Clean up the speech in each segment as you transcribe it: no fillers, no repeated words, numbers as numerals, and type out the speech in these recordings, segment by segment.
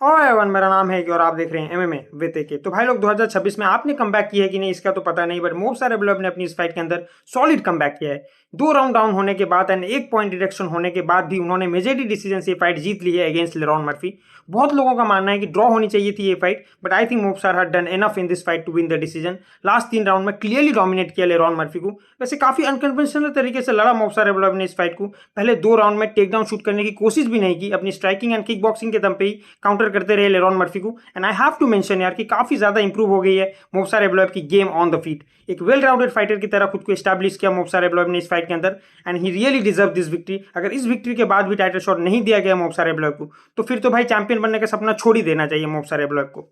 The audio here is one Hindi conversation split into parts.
और एवन मेरा नाम है कि और आप देख रहे हैं एमएमए विद एके। तो भाई लोग 2026 में आपने कमबैक किया है कि नहीं इसका तो पता नहीं, बट मोब्सा रेबलोव ने अपनी इस फाइट के अंदर सॉलिड कमबैक किया है। 2 राउंड डाउन होने के बाद एंड 1 पॉइंट डिडक्शन होने के बाद भी उन्होंने मेजॉरिटी डिसीजन से ये फाइट जीत ली है अगेंस्ट लेरॉन मर्फी। बहुत लोगों का मानना है कि ड्रॉ होनी चाहिए थी ये फाइट, बट आई थिंक मोब्सा had done enough in this fight to win the decision. Last 3 round में क्लियरली डोमिनेट किया लेरॉन मर्फी को। वैसे काफी अनकन्वेंशनल तरीके से लड़ा मोब्सा रेबलोव ने इस फाइट को। पहले 2 राउंड में टेक डाउन शूट करने की कोशिश भी नहीं की, अपनी स्ट्राइकिंग एंड किक बॉक्सिंग के दम पे ही काउंटर करते रहे लेरॉन मर्फी को। And I have to mention यार कि काफी ज्यादा इंप्रूव हो गई है मोब्सा रेबलोव की गेम ऑन द फीट। एक वेल राउंडेड फाइटर की तरह खुद को एस्टैब्लिश किया मोब्सा रेबलोव ने इस फाइट के अंदर, and he really deserve this victory. अगर इस विक्ट्री के बाद भी टाइटल शॉट नहीं दिया गया मोब्सा रेबलोव को, तो फिर तो भाई चैंपियन बनने का सपना छोड़ ही देना चाहिए मोब्सा रेबलोव को।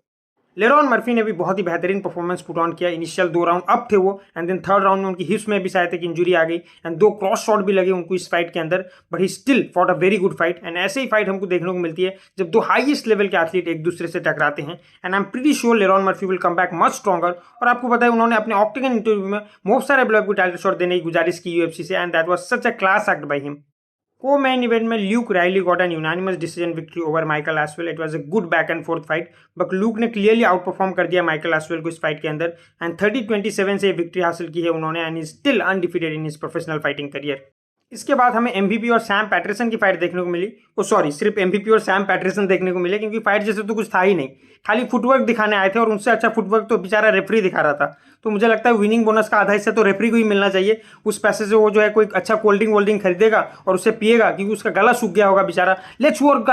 लेरॉन मर्फी ने भी बहुत ही बेहतरीन परफॉर्मेंस पुट ऑन किया। इनिशियल 2 राउंड अप थे वो, एंड देन 3rd राउंड में उनकी हिप्स में भी शायद एक इंजुरी आ गई, एंड 2 क्रॉस शॉट भी लगे उनको इस फाइट के अंदर, but he still fought a very good fight. And ऐसे ही फाइट हमको देखने को मिलती है जब 2 हाईएस्ट लेवल के एथलीट एक दूसरे से टकराते हैं। And I am pretty sure Lerone Murphy will come back much stronger. और आपको पता है उन्होंने अपने ऑक्टेगन इंटरव्यू में मोब्सा रेबलोव को टाइटल शॉट देने की गुजारिश की यूएफसी से, and that was such a class act by him. को मेन इवेंट में Luke Riley got an unanimous decision victory over Michael Aswell. It was a good back and forth fight, but Luke ने क्लियरली आउट परफॉर्म कर दिया माइकल एसवेल को इस फाइट के अंदर, एंड 30-27 से विक्ट्री हासिल की है उन्होंने, and is still undefeated in his professional fighting career. इसके बाद हमें एमवीपी और सैम पैटरसन की फाइट देखने को मिली। ओ सॉरी, सिर्फ एमवीपी और सैम पैटरसन देखने को मिले, क्योंकि फाइट जैसे तो कुछ था ही नहीं, खाली फुटवर्क दिखाने आए थे, और उनसे अच्छा फुटवर्क तो बेचारा रेफरी दिखा रहा था। तो मुझे लगता है विनिंग बोनस का आधा हिस्सा तो रेफरी को ही मिलना चाहिए। उस पैसे से वो जो है कोई अच्छा कोल्ड ड्रिंक वोल्ड ड्रिंक खरीदेगा और उसे पिएगा, क्योंकि उसका गला सूख गया होगा बेचारा। लेट्स वर्क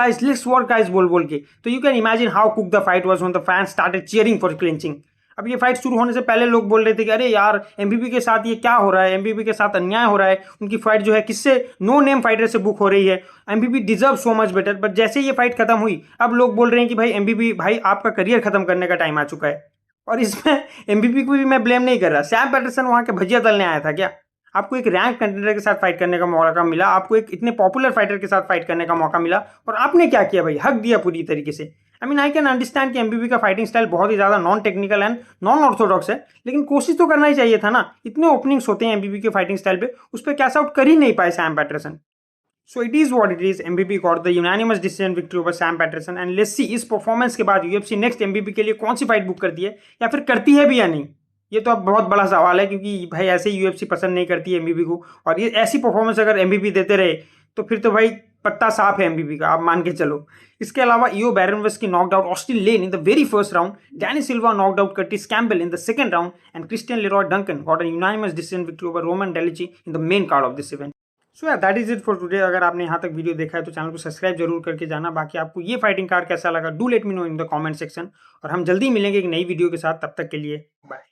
गाइस बोल बोल के। तो you can imagine how cook the fight was when the fans started cheering for clinching. अब ये फाइट शुरू होने से पहले लोग बोल रहे थे कि अरे यार एमवीपी के साथ ये क्या हो रहा है, एमवीपी के साथ अन्याय हो रहा है, उनकी फाइट जो है किससे नो नेम फाइटर से बुक हो रही है, MVP deserve so much better. But जैसे ये फाइट खत्म हुई, अब लोग बोल रहे हैं कि भाई एमवीपी भाई आपका करियर खत्म करने का टाइम आ चुका है। और इसमें एमवीपी को भी मैं ब्लेम नहीं कर रहा। सैम पैटरसन वहां के भजिया तलने आया था क्या? आपको एक रैंक कंटेंडर के साथ फाइट करने का मौका मिला, आपको एक इतने पॉपुलर फाइटर के साथ फाइट करने का मौका मिला, और आपने क्या किया भाई? हक दिया पूरी तरीके से। I mean I can understand कि एमबीबी का फाइटिंग स्टाइल बहुत ही ज्यादा non technical and non Orthodox है, लेकिन कोशिश तो करना ही चाहिए था ना। इतने ओपनिंग्स होते हैं एमबीबी के फाइटिंग स्टाइल पे, उस पर कैश आउट कर ही नहीं पाए Sam Patterson. So it is what it is. MBB got the unanimous decision victory over Sam Patterson, and let's see इस परफॉर्मेंस के बाद यूएफसी नेक्स्ट एमबीबी के लिए कौन सी फाइट बुक करती है, या फिर करती है भी या नहीं। ये तो अब बहुत बड़ा सवाल है, क्योंकि भाई ऐसे ही यूएफसी पसंद नहीं करती है एमबीबी को, और ये ऐसी परफॉर्मेंस अगर एमबीबी देते रहे तो फिर तो भाई पत्ता साफ है एमबीबी का, आप मान के चलो। इसके अलावा ईओ बैरनवेस की knocked out Austen Lane in the very first round, Danny Silva knocked out Curtis Campbell in the second round, and Christian Leroy Duncan got a unanimous decision victory over Roman डेलिची in the main card of this event. So yeah that is it for today. अगर आपने यहाँ तक वीडियो देखा है तो चैनल को सब्सक्राइब जरूर करके जाना। बाकी आपको ये फाइटिंग कार्ड कैसा लगा, do let me know in the comment section, और हम जल्दी मिलेंगे एक नई वीडियो के साथ। तब तक के लिए बाय।